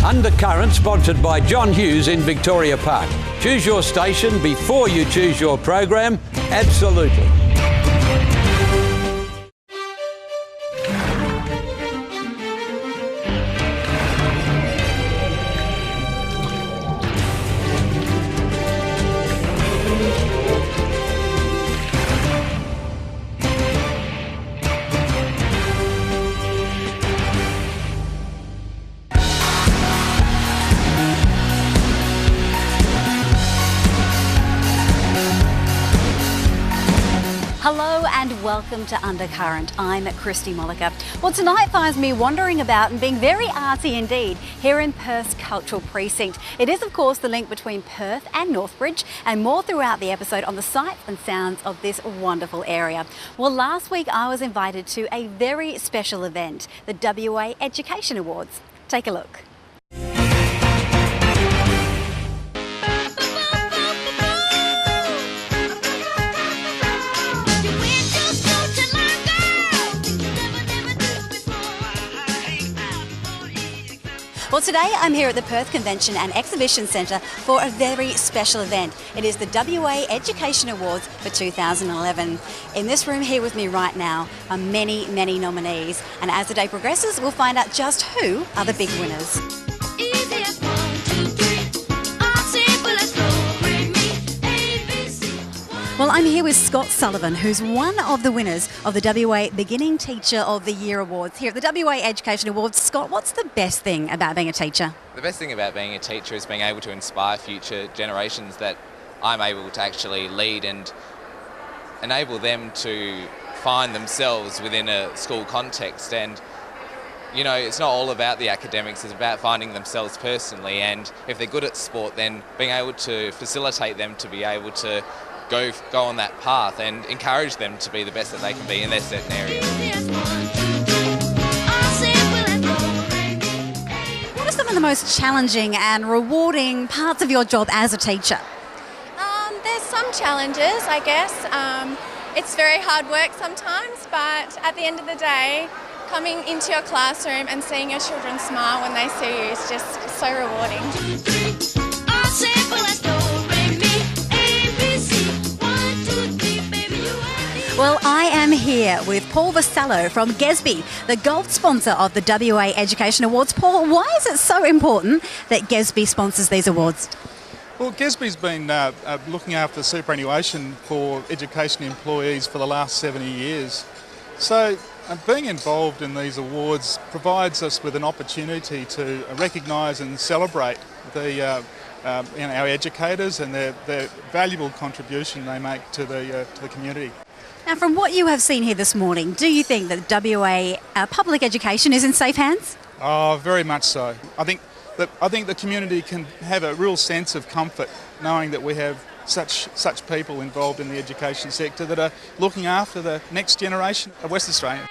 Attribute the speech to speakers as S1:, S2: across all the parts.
S1: Undercurrent, sponsored by John Hughes in Victoria Park. Choose your station before you choose your program. Absolutely.
S2: Hello and welcome to Undercurrent. I'm Christy Molliker. Well, tonight finds me wandering about and being very arty indeed here in Perth's Cultural Precinct. It is, of course, the link between Perth and Northbridge, and more throughout the episode on the sights and sounds of this wonderful area. Well, last week I was invited to a very special event, the WA Education Awards. Take a look. Well, today I'm here at the Perth Convention and Exhibition Centre for a very special event. It is the WA Education Awards for 2011. In this room here with me right now are many, many nominees, and as the day progresses, we'll find out just who are the big winners. Well, I'm here with Scott Sullivan, who's one of the winners of the WA Beginning Teacher of the Year Awards. Here at the WA Education Awards, Scott, what's the best thing about being a teacher?
S3: The best thing about being a teacher is being able to inspire future generations that I'm able to actually lead and enable them to find themselves within a school context. And, you know, it's not all about the academics, it's about finding themselves personally. And if they're good at sport, then being able to facilitate them to be able to go on that path and encourage them to be the best that they can be in their certain areas.
S2: What are some of the most challenging and rewarding parts of your job as a teacher?
S4: There's some challenges, I guess. It's very hard work sometimes, but at the end of the day, coming into your classroom and seeing your children smile when they see you is just so rewarding.
S2: Well, I am here with Paul Vassallo from Gesby, the gold sponsor of the WA Education Awards. Paul, why is it so important that Gesby sponsors these awards?
S5: Well, Gesby's been looking after superannuation for education employees for the last 70 years. So being involved in these awards provides us with an opportunity to recognise and celebrate our educators and their valuable contribution they make to the community.
S2: Now, from what you have seen here this morning, do you think that WA public education is in safe hands?
S5: Oh, very much so. I think the community can have a real sense of comfort knowing that we have such people involved in the education sector that are looking after the next generation of West Australia.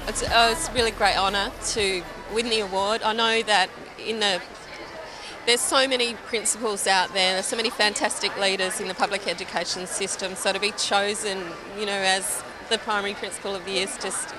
S6: It's a really great honour to win the award. I know that there's so many principals out there, there's so many fantastic leaders in the public education system, so to be chosen, as the primary principal of the year is just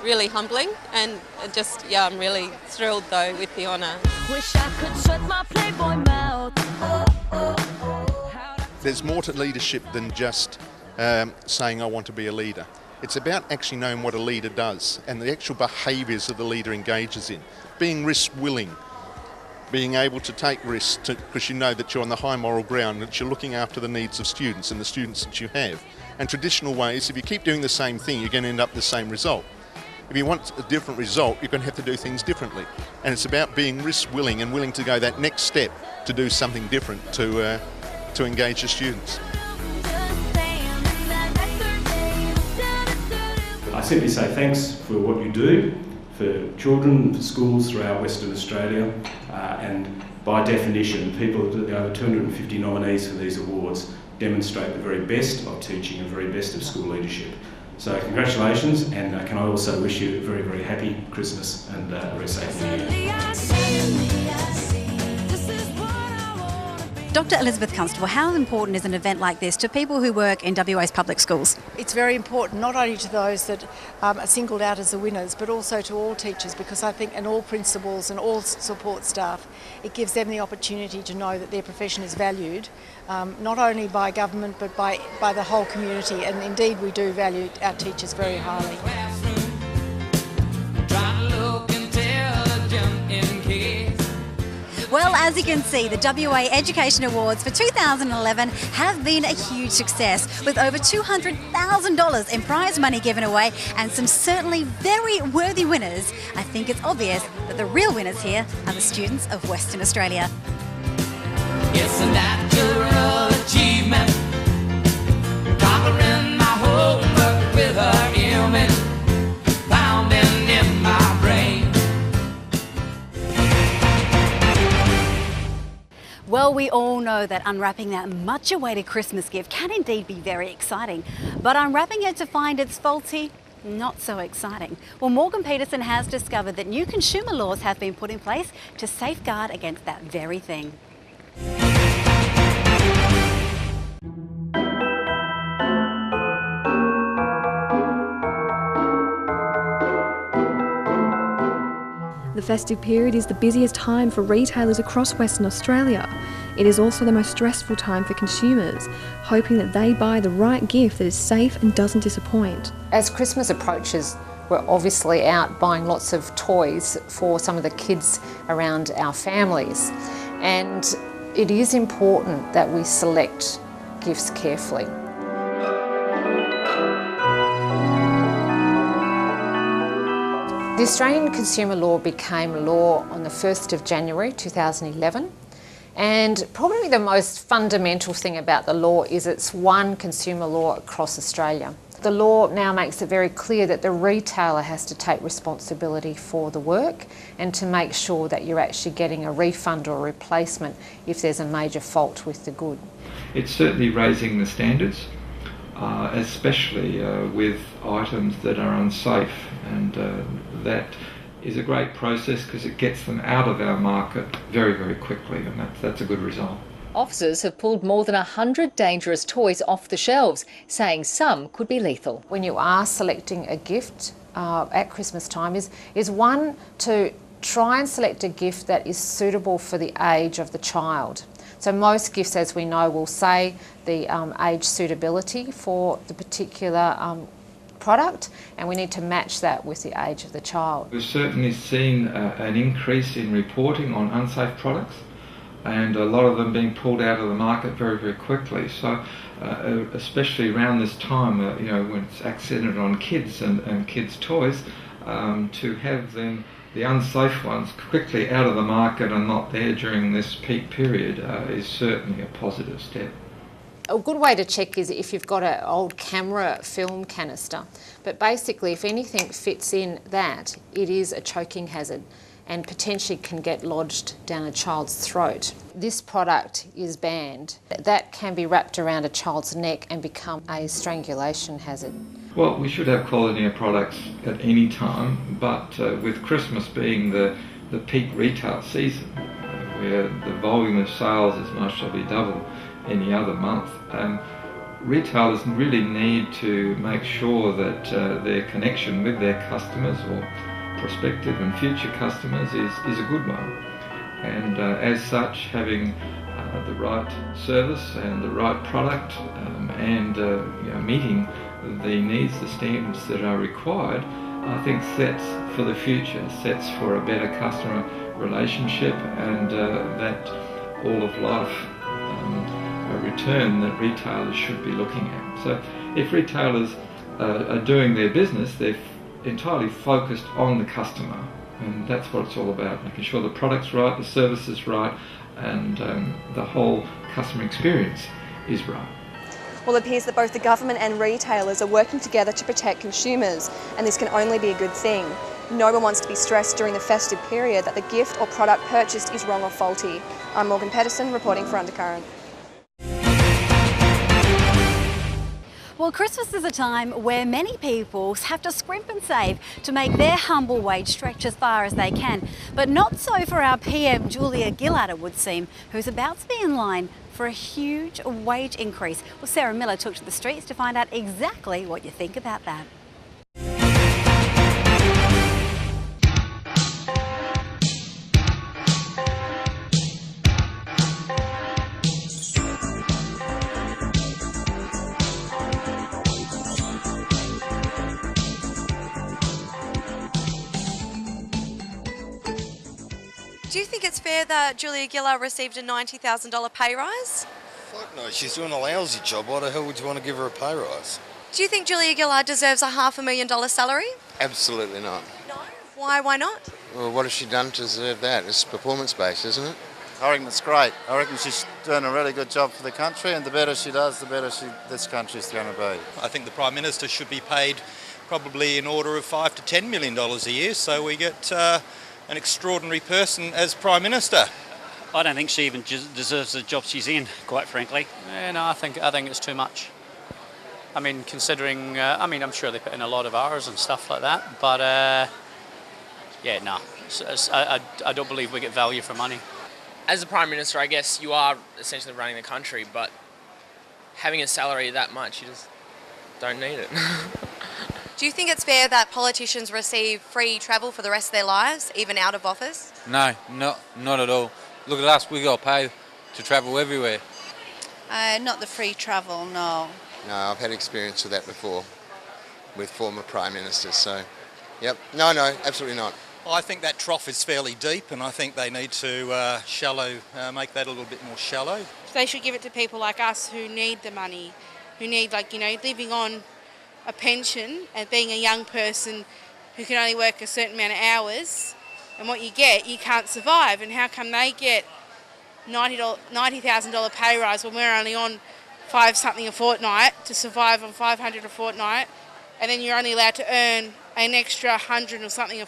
S6: really humbling, and I'm really thrilled though with the honour. Wish I could shut my Playboy mouth.
S7: There's more to leadership than just saying I want to be a leader. It's about actually knowing what a leader does and the actual behaviours that the leader engages in. Being risk-willing, being able to take risks because you know that you're on the high moral ground, that you're looking after the needs of students and the students that you have. And traditional ways, if you keep doing the same thing, you're going to end up the same result. If you want a different result, you're going to have to do things differently. And it's about being risk-willing and willing to go that next step to do something different to engage the students.
S8: I simply say thanks for what you do for children, for schools throughout Western Australia, and by definition, the over 250 nominees for these awards demonstrate the very best of teaching and the very best of school leadership. So congratulations, and can I also wish you a very, very happy Christmas and a very safe New Year.
S2: Dr. Elizabeth Constable, how important is an event like this to people who work in WA's public schools?
S9: It's very important, not only to those that are singled out as the winners, but also to all teachers, because I think, and all principals and all support staff, it gives them the opportunity to know that their profession is valued, not only by government but by the whole community, and indeed we do value our teachers very highly.
S2: Well, as you can see, the WA Education Awards for 2011 have been a huge success, with over $200,000 in prize money given away and some certainly very worthy winners. I think it's obvious that the real winners here are the students of Western Australia.
S10: It's a natural achievement, conquering my homework with her image, pounding in my brain.
S2: Well, we all know that unwrapping that much-awaited Christmas gift can indeed be very exciting, but unwrapping it to find it's faulty, not so exciting. Well, Morgan Peterson has discovered that new consumer laws have been put in place to safeguard against that very thing.
S11: The festive period is the busiest time for retailers across Western Australia. It is also the most stressful time for consumers, hoping that they buy the right gift that is safe and doesn't disappoint.
S12: As Christmas approaches, we're obviously out buying lots of toys for some of the kids around our families. And it is important that we select gifts carefully. The Australian Consumer Law became law on the 1st of January 2011, and probably the most fundamental thing about the law is it's one consumer law across Australia. The law now makes it very clear that the retailer has to take responsibility for the work and to make sure that you're actually getting a refund or a replacement if there's a major fault with the good.
S13: It's certainly raising the standards, especially with items that are unsafe, and that is a great process because it gets them out of our market very, very quickly, and that's a good result.
S14: Officers have pulled more than 100 dangerous toys off the shelves, saying some could be lethal.
S12: When you are selecting a gift at Christmas time is one to try and select a gift that is suitable for the age of the child. So most gifts, as we know, will say the age suitability for the particular product, and we need to match that with the age of the child.
S13: We've certainly seen an increase in reporting on unsafe products, and a lot of them being pulled out of the market very, very quickly. So especially around this time, when it's accented on kids and kids' toys, to have them, the unsafe ones, quickly out of the market and not there during this peak period is certainly a positive step.
S12: A good way to check is if you've got an old camera film canister, but basically if anything fits in that, it is a choking hazard and potentially can get lodged down a child's throat. This product is banned. That can be wrapped around a child's neck and become a strangulation hazard.
S13: Well, we should have quality of products at any time, but with Christmas being the peak retail season, where the volume of sales is most probably double any other month, retailers really need to make sure that their connection with their customers or prospective and future customers is a good one. And as such, having the right service and the right product and meeting the needs, the standards that are required, I think sets for the future, sets for a better customer relationship, and that all of life return that retailers should be looking at. So if retailers are doing their business, they're entirely focused on the customer, and that's what it's all about, making sure the product's right, the service is right, and the whole customer experience is right.
S15: Well, it appears that both the government and retailers are working together to protect consumers, and this can only be a good thing. No one wants to be stressed during the festive period that the gift or product purchased is wrong or faulty. I'm Morgan Peterson, reporting for Undercurrent.
S2: Well, Christmas is a time where many people have to scrimp and save to make their humble wage stretch as far as they can. But not so for our PM, Julia Gillard, it would seem, who's about to be in line for a huge wage increase. Well, Sarah Miller took to the streets to find out exactly what you think about that.
S16: Do you think it's fair that Julia Gillard received a $90,000 pay rise?
S17: Fuck no, she's doing a lousy job. Why the hell would you want to give her a pay rise?
S16: Do you think Julia Gillard deserves a $500,000 salary?
S17: Absolutely not.
S16: No. Why not?
S17: Well, what has she done to deserve that? It's performance-based, isn't it?
S18: I reckon it's great. I reckon she's doing a really good job for the country, and the better she does, the better this country's going to be.
S19: I think the Prime Minister should be paid probably in order of $5 to $10 million a year, so we get an extraordinary person as Prime Minister.
S20: I don't think she even deserves the job she's in, quite frankly.
S21: No, I think it's too much. I mean, considering, I'm sure they put in a lot of hours and stuff like that, but yeah, no. I don't believe we get value for money.
S22: As the Prime Minister, I guess you are essentially running the country, but having a salary that much, you just don't need it.
S16: Do you think it's fair that politicians receive free travel for the rest of their lives, even out of office?
S23: No, not at all. Look at us, we got paid to travel everywhere.
S24: Not the free travel, no.
S17: No, I've had experience with that before, with former Prime Ministers, so, yep. No, absolutely not.
S19: I think that trough is fairly deep, and I think they need to make that a little bit more shallow.
S25: They should give it to people like us who need the money, who need, living on a pension and being a young person who can only work a certain amount of hours, and what you get, you can't survive. And how come they get $90,000 pay rise when we're only on $5 something a fortnight to survive on $500 a fortnight, and then you're only allowed to earn an extra $100 or something a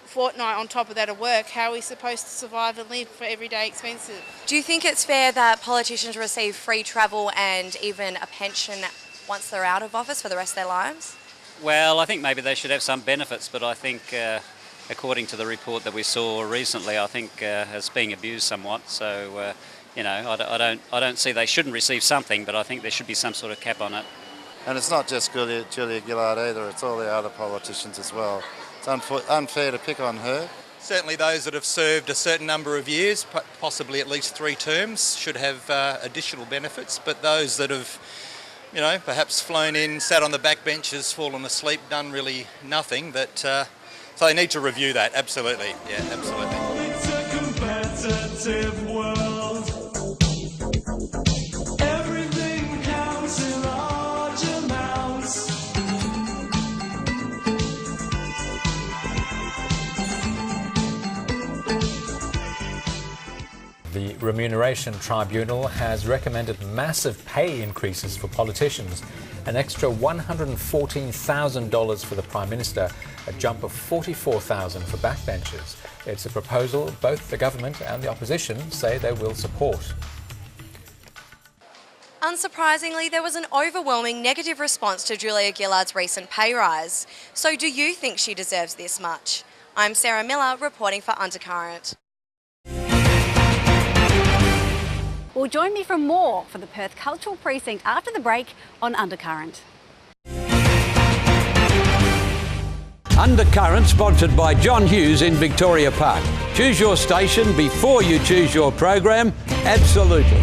S25: fortnight on top of that at work? How are we supposed to survive and live for everyday expenses?
S16: Do you think it's fair that politicians receive free travel and even a pension once they're out of office for the rest of their lives?
S21: Well, I think maybe they should have some benefits, but I think, according to the report that we saw recently, I think it's being abused somewhat. So, I don't see they shouldn't receive something, but I think there should be some sort of cap on it.
S18: And it's not just Julia Gillard either, it's all the other politicians as well. It's unfair to pick on her.
S19: Certainly those that have served a certain number of years, possibly at least 3 terms, should have additional benefits, but those that have perhaps flown in, sat on the backbenches, fallen asleep, done really nothing, so they need to review that, absolutely, yeah, absolutely.
S10: It's a competitive world. Everything counts in large amounts.
S26: The Remuneration Tribunal has recommended massive pay increases for politicians, an extra $114,000 for the Prime Minister, a jump of $44,000 for backbenchers. It's a proposal both the government and the opposition say they will support.
S16: Unsurprisingly, there was an overwhelming negative response to Julia Gillard's recent pay rise. So do you think she deserves this much? I'm Sarah Miller, reporting for Undercurrent.
S2: Well, join me for more for the Perth Cultural Precinct after the break on Undercurrent.
S1: Undercurrent, sponsored by John Hughes in Victoria Park. Choose your station before you choose your program. Absolutely.